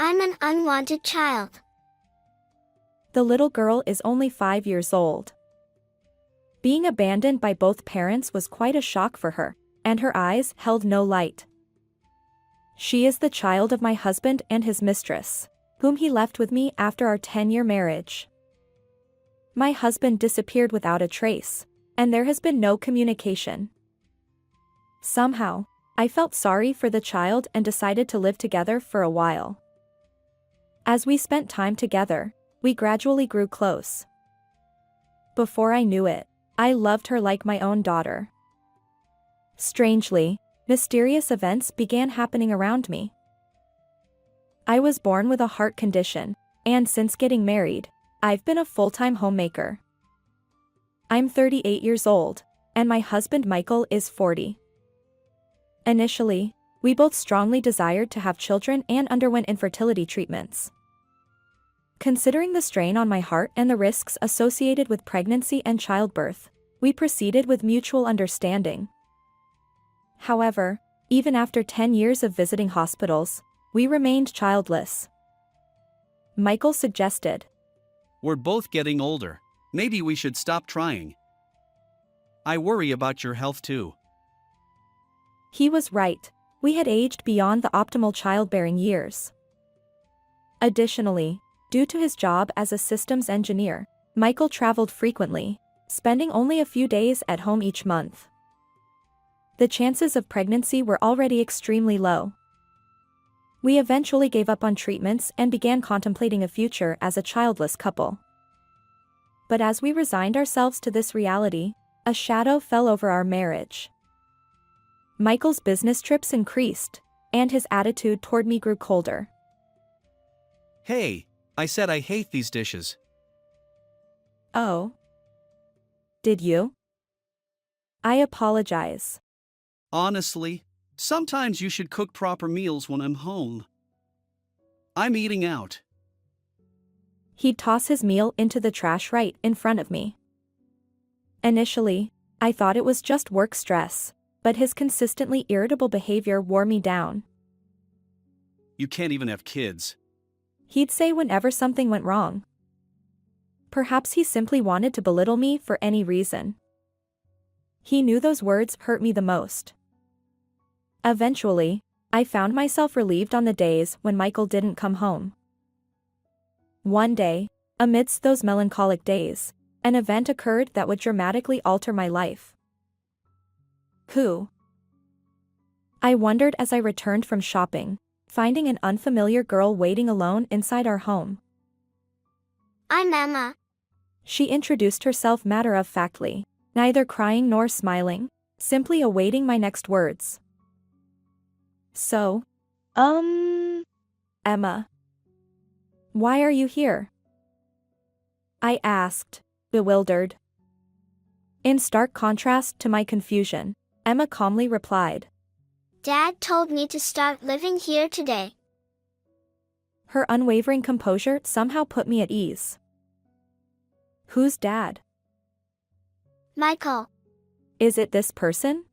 I'm an unwanted child. The little girl is only 5 years old. Being abandoned by both parents was quite a shock for her, and her eyes held no light. She is the child of my husband and his mistress, whom he left with me after our 10-year marriage. My husband disappeared without a trace, and there has been no communication. Somehow, I felt sorry for the child and decided to live together for a while. As we spent time together, we gradually grew close. Before I knew it, I loved her like my own daughter. Strangely, mysterious events began happening around me. I was born with a heart condition, and since getting married, I've been a full-time homemaker. I'm 38 years old, and my husband Michael is 40. Initially, we both strongly desired to have children and underwent infertility treatments. Considering the strain on my heart and the risks associated with pregnancy and childbirth, we proceeded with mutual understanding. However, even after 10 years of visiting hospitals, we remained childless. Michael suggested, "We're both getting older. Maybe we should stop trying. I worry about your health too." He was right. We had aged beyond the optimal childbearing years. Additionally, due to his job as a systems engineer, Michael traveled frequently, spending only a few days at home each month. The chances of pregnancy were already extremely low. We eventually gave up on treatments and began contemplating a future as a childless couple. But as we resigned ourselves to this reality, a shadow fell over our marriage. Michael's business trips increased, and his attitude toward me grew colder. "Hey, I said I hate these dishes." "Oh. Did you? I apologize." "Honestly, sometimes you should cook proper meals when I'm home. I'm eating out." He'd toss his meal into the trash right in front of me. Initially, I thought it was just work stress, but his consistently irritable behavior wore me down. "You can't even have kids." He'd say whenever something went wrong. Perhaps he simply wanted to belittle me for any reason. He knew those words hurt me the most. Eventually, I found myself relieved on the days when Michael didn't come home. One day, amidst those melancholic days, an event occurred that would dramatically alter my life. Who? I wondered as I returned from shopping, finding an unfamiliar girl waiting alone inside our home. I'm Emma. She introduced herself matter-of-factly, neither crying nor smiling, simply awaiting my next words. "So, Emma. Why are you here?" I asked, bewildered. In stark contrast to my confusion, Emma calmly replied, Dad told me to start living here today. Her unwavering composure somehow put me at ease. "Who's Dad?" Michael. "Is it this person?"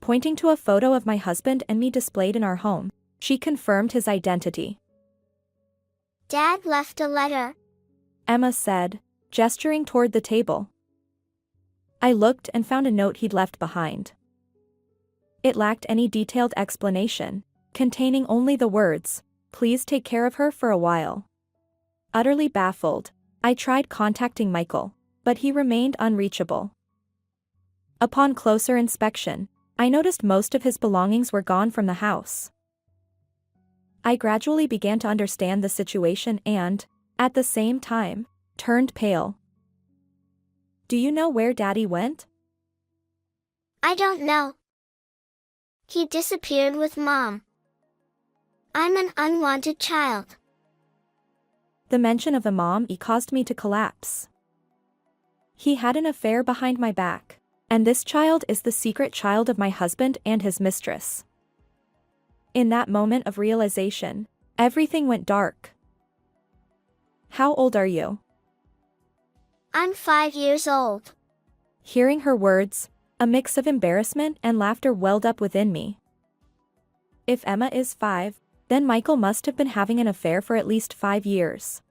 Pointing to a photo of my husband and me displayed in our home, she confirmed his identity. Dad left a letter, Emma said, gesturing toward the table. I looked and found a note he'd left behind. It lacked any detailed explanation, containing only the words, "Please take care of her for a while." Utterly baffled, I tried contacting Michael, but he remained unreachable. Upon closer inspection, I noticed most of his belongings were gone from the house. I gradually began to understand the situation and, at the same time, turned pale. "Do you know where Daddy went?" I don't know. He disappeared with Mom. I'm an unwanted child. The mention of a mom caused me to collapse. He had an affair behind my back, and this child is the secret child of my husband and his mistress. In that moment of realization, everything went dark. "How old are you?" I'm 5 years old. Hearing her words, a mix of embarrassment and laughter welled up within me. If Emma is 5, Then Michael must have been having an affair for at least 5 years.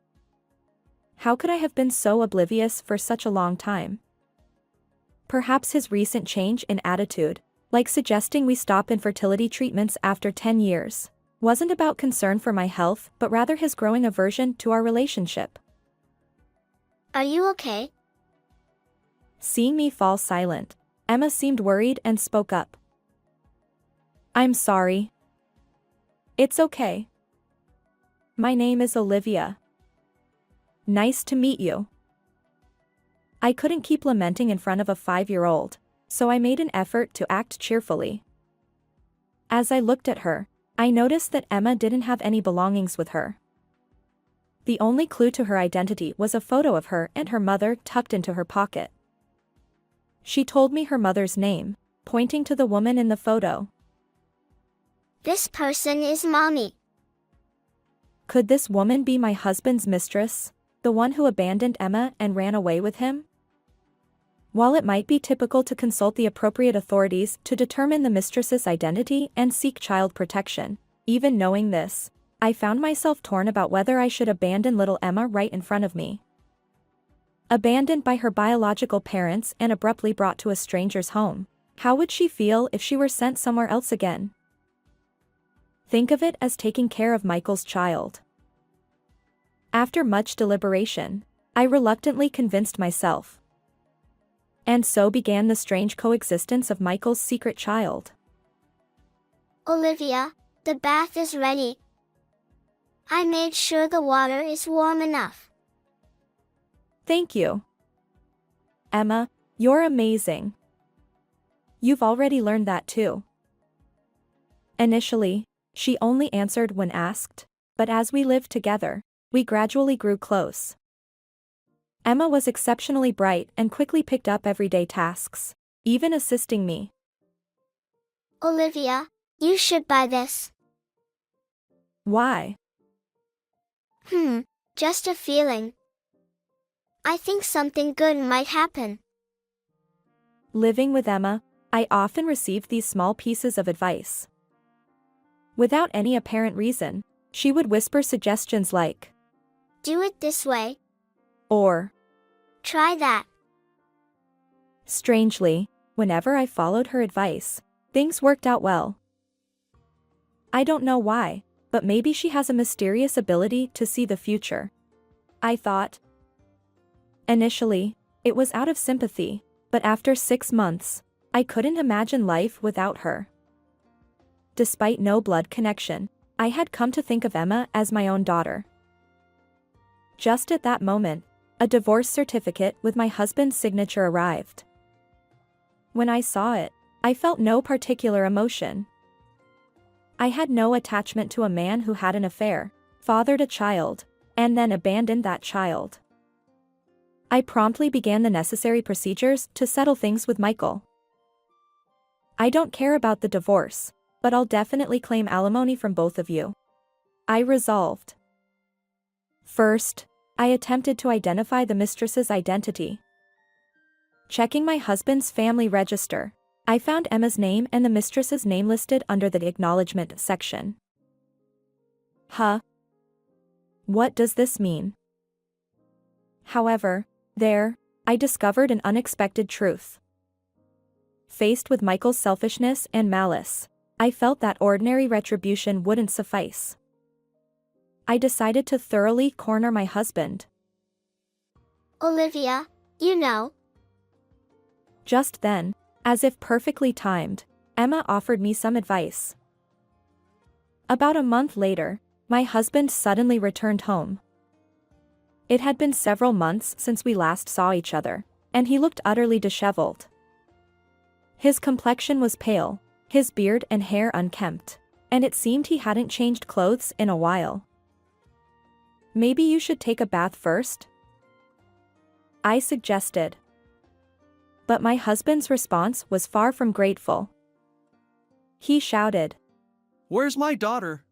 How could I have been so oblivious for such a long time? Perhaps his recent change in attitude, like suggesting we stop infertility treatments after 10 years, wasn't about concern for my health but rather his growing aversion to our relationship. Are you okay? Seeing me fall silent, Emma seemed worried and spoke up. I'm sorry. It's okay. My name is Olivia. Nice to meet you. I couldn't keep lamenting in front of a 5-year-old, so I made an effort to act cheerfully. As I looked at her, I noticed that Emma didn't have any belongings with her. The only clue to her identity was a photo of her and her mother tucked into her pocket. She told me her mother's name, pointing to the woman in the photo. This person is Mommy. Could this woman be my husband's mistress, the one who abandoned Emma and ran away with him? While it might be typical to consult the appropriate authorities to determine the mistress's identity and seek child protection, even knowing this, I found myself torn about whether I should abandon little Emma right in front of me. Abandoned by her biological parents and abruptly brought to a stranger's home, how would she feel if she were sent somewhere else again? Think of it as taking care of Michael's child. After much deliberation, I reluctantly convinced myself. And so began the strange coexistence of Michael's secret child. Olivia, the bath is ready. I made sure the water is warm enough. Thank you. Emma, you're amazing. You've already learned that too. Initially, she only answered when asked, but as we lived together, we gradually grew close. Emma was exceptionally bright and quickly picked up everyday tasks, even assisting me. Olivia, you should buy this. Why? Just a feeling. I think something good might happen. Living with Emma, I often received these small pieces of advice. Without any apparent reason, she would whisper suggestions like, Do it this way. or, Try that. strangely, whenever I followed her advice, things worked out well. I don't know why, but maybe she has a mysterious ability to see the future, I thought. Initially, it was out of sympathy, but after 6 months, I couldn't imagine life without her. Despite no blood connection, I had come to think of Emma as my own daughter. Just at that moment, a divorce certificate with my husband's signature arrived. When I saw it, I felt no particular emotion. I had no attachment to a man who had an affair, fathered a child, and then abandoned that child. I promptly began the necessary procedures to settle things with Michael. I don't care about the divorce, but I'll definitely claim alimony from both of you, I resolved. First, I attempted to identify the mistress's identity. Checking my husband's family register, I found Emma's name and the mistress's name listed under the acknowledgement section. Huh? What does this mean? However, I discovered an unexpected truth. Faced with Michael's selfishness and malice, I felt that ordinary retribution wouldn't suffice. I decided to thoroughly corner my husband. Olivia, you know. Just then, as if perfectly timed, Emma offered me some advice. About a month later, my husband suddenly returned home. It had been several months since we last saw each other, and he looked utterly disheveled. His complexion was pale, his beard and hair unkempt, and it seemed he hadn't changed clothes in a while. Maybe you should take a bath first? I suggested. But my husband's response was far from grateful. He shouted, Where's my daughter?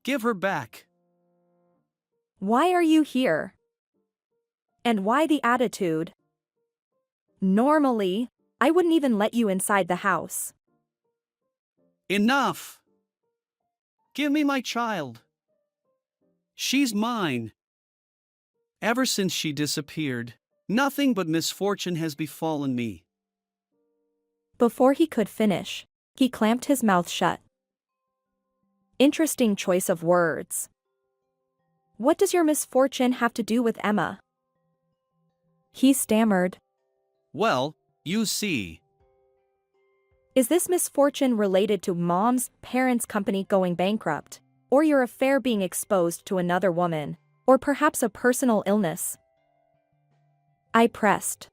Give her back. Why are you here? And why the attitude? Normally, I wouldn't even let you inside the house. Enough! Give me my child. She's mine. Ever since she disappeared, nothing but misfortune has befallen me. Before he could finish, he clamped his mouth shut. Interesting choice of words. What does your misfortune have to do with Emma? He stammered. Well, you see. Is this misfortune related to Mom's parents' company going bankrupt, or your affair being exposed to another woman, or perhaps a personal illness? I pressed.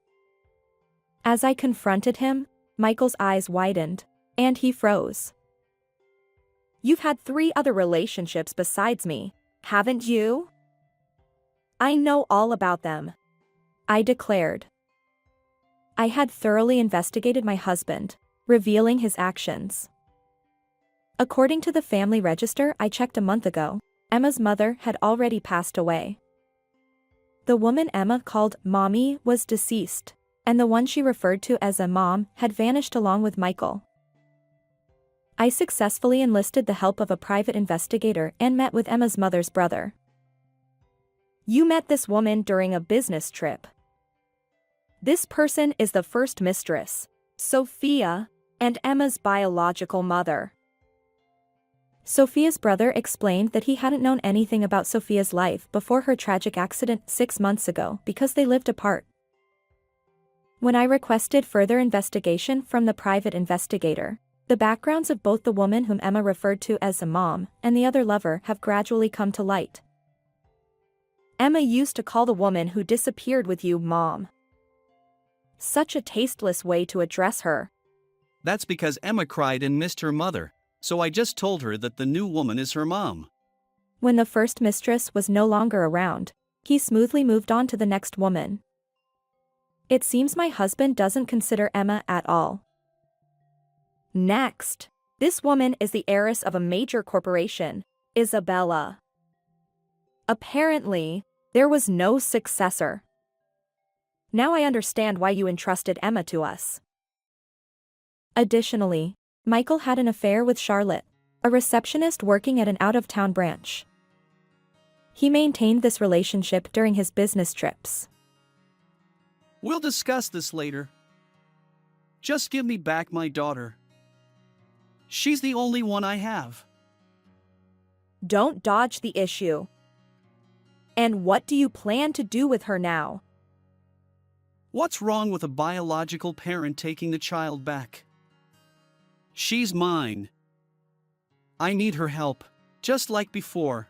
As I confronted him, Michael's eyes widened, and he froze. You've had 3 other relationships besides me, haven't you? I know all about them, I declared. I had thoroughly investigated my husband, revealing his actions. According to the family register I checked a month ago, Emma's mother had already passed away. The woman Emma called Mommy was deceased, and the one she referred to as a mom had vanished along with Michael. I successfully enlisted the help of a private investigator and met with Emma's mother's brother. You met this woman during a business trip. This person is the first mistress, Sophia, and Emma's biological mother. Sophia's brother explained that he hadn't known anything about Sophia's life before her tragic accident 6 months ago because they lived apart. When I requested further investigation from the private investigator, the backgrounds of both the woman whom Emma referred to as a mom and the other lover have gradually come to light. Emma used to call the woman who disappeared with you Mom. Such a tasteless way to address her. That's because Emma cried and missed her mother, so I just told her that the new woman is her mom. When the first mistress was no longer around, he smoothly moved on to the next woman. It seems my husband doesn't consider Emma at all. Next, this woman is the heiress of a major corporation, Isabella. Apparently, there was no successor. Now I understand why you entrusted Emma to us. Additionally, Michael had an affair with Charlotte, a receptionist working at an out-of-town branch. He maintained this relationship during his business trips. We'll discuss this later. Just give me back my daughter. She's the only one I have. Don't dodge the issue. And what do you plan to do with her now? What's wrong with a biological parent taking the child back? She's mine. I need her help, just like before.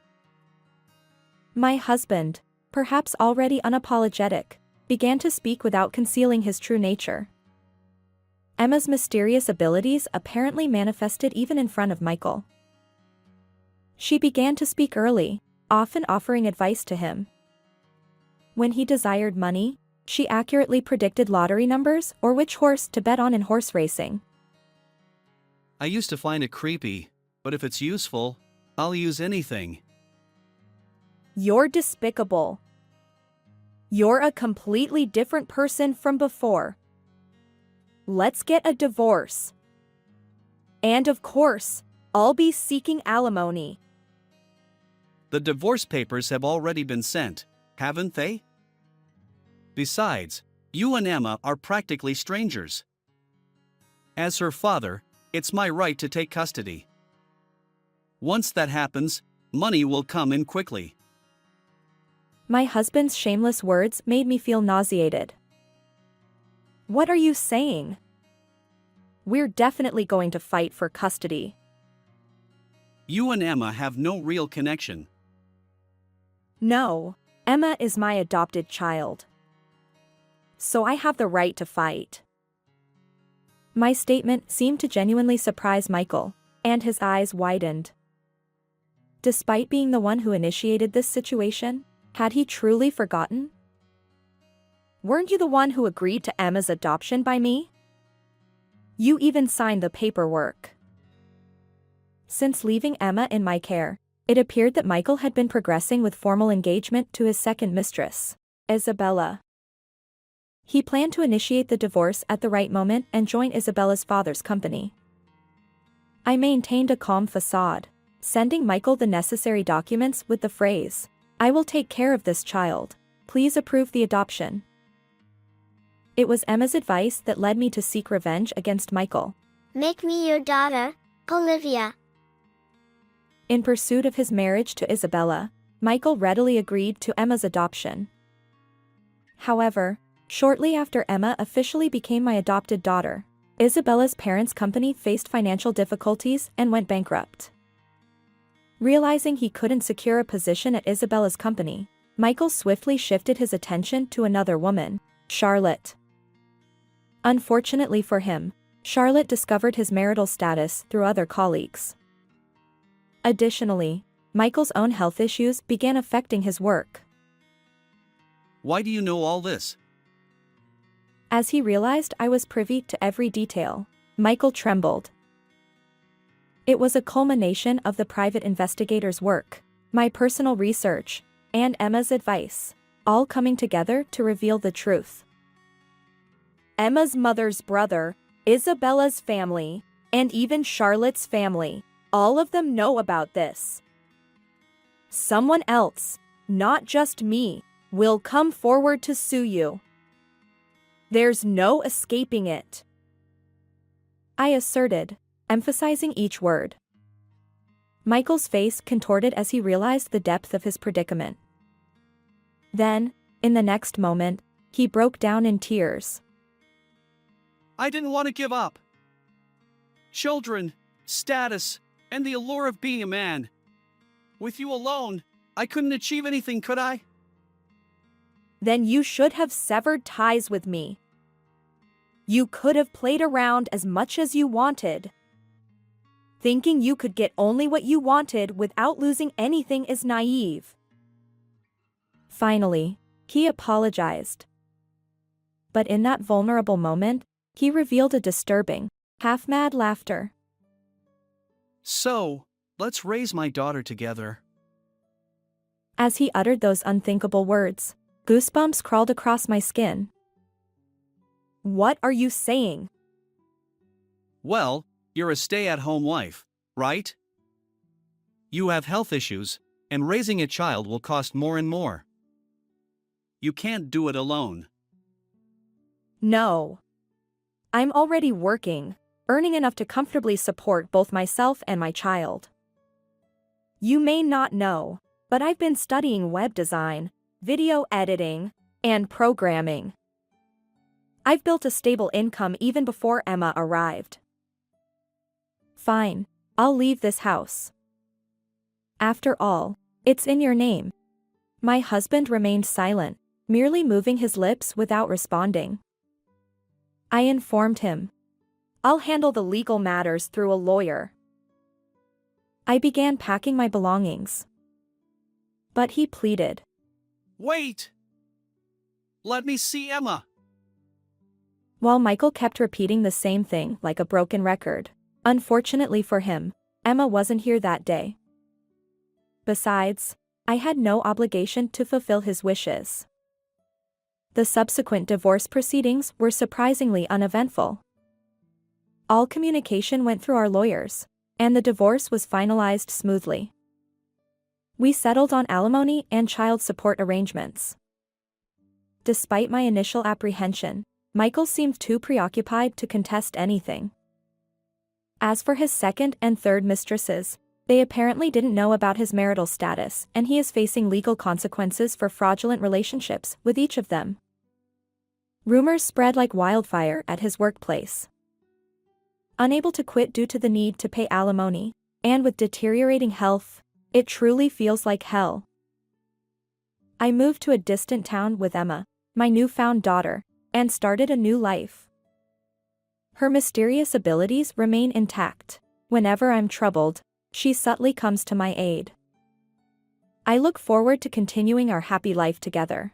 My husband, perhaps already unapologetic, began to speak without concealing his true nature. Emma's mysterious abilities apparently manifested even in front of Michael. She began to speak early, often offering advice to him. When he desired money, she accurately predicted lottery numbers or which horse to bet on in horse racing. I used to find it creepy, but if it's useful, I'll use anything. You're despicable. You're a completely different person from before. Let's get a divorce. And of course, I'll be seeking alimony. The divorce papers have already been sent, haven't they? Besides, you and Emma are practically strangers. As her father, it's my right to take custody. Once that happens, money will come in quickly. My husband's shameless words made me feel nauseated. What are you saying? We're definitely going to fight for custody. You and Emma have no real connection. No, Emma is my adopted child. So I have the right to fight. My statement seemed to genuinely surprise Michael, and his eyes widened. Despite being the one who initiated this situation, had he truly forgotten? Weren't you the one who agreed to Emma's adoption by me? You even signed the paperwork. Since leaving Emma in my care, it appeared that Michael had been progressing with formal engagement to his second mistress, Isabella. He planned to initiate the divorce at the right moment and join Isabella's father's company. I maintained a calm facade, sending Michael the necessary documents with the phrase, "I will take care of this child. Please approve the adoption." It was Emma's advice that led me to seek revenge against Michael. Make me your daughter, Olivia. In pursuit of his marriage to Isabella, Michael readily agreed to Emma's adoption. However, shortly after Emma officially became my adopted daughter, Isabella's parents' company faced financial difficulties and went bankrupt. Realizing he couldn't secure a position at Isabella's company, Michael swiftly shifted his attention to another woman, Charlotte. Unfortunately for him, Charlotte discovered his marital status through other colleagues. Additionally, Michael's own health issues began affecting his work. Why do you know all this? As he realized I was privy to every detail, Michael trembled. It was a culmination of the private investigator's work, my personal research, and Emma's advice, all coming together to reveal the truth. Emma's mother's brother, Isabella's family, and even Charlotte's family, all of them know about this. Someone else, not just me, will come forward to sue you. There's no escaping it, I asserted, emphasizing each word. Michael's face contorted as he realized the depth of his predicament. Then, in the next moment, he broke down in tears. I didn't want to give up. Children, status, and the allure of being a man. With you alone, I couldn't achieve anything, could I? Then you should have severed ties with me. You could have played around as much as you wanted. Thinking you could get only what you wanted without losing anything is naive. Finally, he apologized. But in that vulnerable moment, he revealed a disturbing, half-mad laughter. So, let's raise my daughter together. As he uttered those unthinkable words, goosebumps crawled across my skin. What are you saying? Well, you're a stay-at-home wife, right? You have health issues, and raising a child will cost more and more. You can't do it alone. No. I'm already working, earning enough to comfortably support both myself and my child. You may not know, but I've been studying web design, video editing, and programming. I've built a stable income even before Emma arrived. Fine, I'll leave this house. After all, it's in your name. My husband remained silent, merely moving his lips without responding. I informed him. I'll handle the legal matters through a lawyer. I began packing my belongings. But he pleaded. Wait! Let me see Emma! While Michael kept repeating the same thing like a broken record, unfortunately for him, Emma wasn't here that day. Besides, I had no obligation to fulfill his wishes. The subsequent divorce proceedings were surprisingly uneventful. All communication went through our lawyers, and the divorce was finalized smoothly. We settled on alimony and child support arrangements. Despite my initial apprehension, Michael seemed too preoccupied to contest anything. As for his second and third mistresses, they apparently didn't know about his marital status, and he is facing legal consequences for fraudulent relationships with each of them. Rumors spread like wildfire at his workplace. Unable to quit due to the need to pay alimony, and with deteriorating health, it truly feels like hell. I moved to a distant town with Emma, my newfound daughter, and started a new life. Her mysterious abilities remain intact. Whenever I'm troubled, she subtly comes to my aid. I look forward to continuing our happy life together.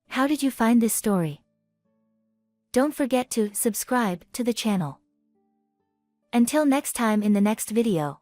How did you find this story? Don't forget to subscribe to the channel. Until next time in the next video.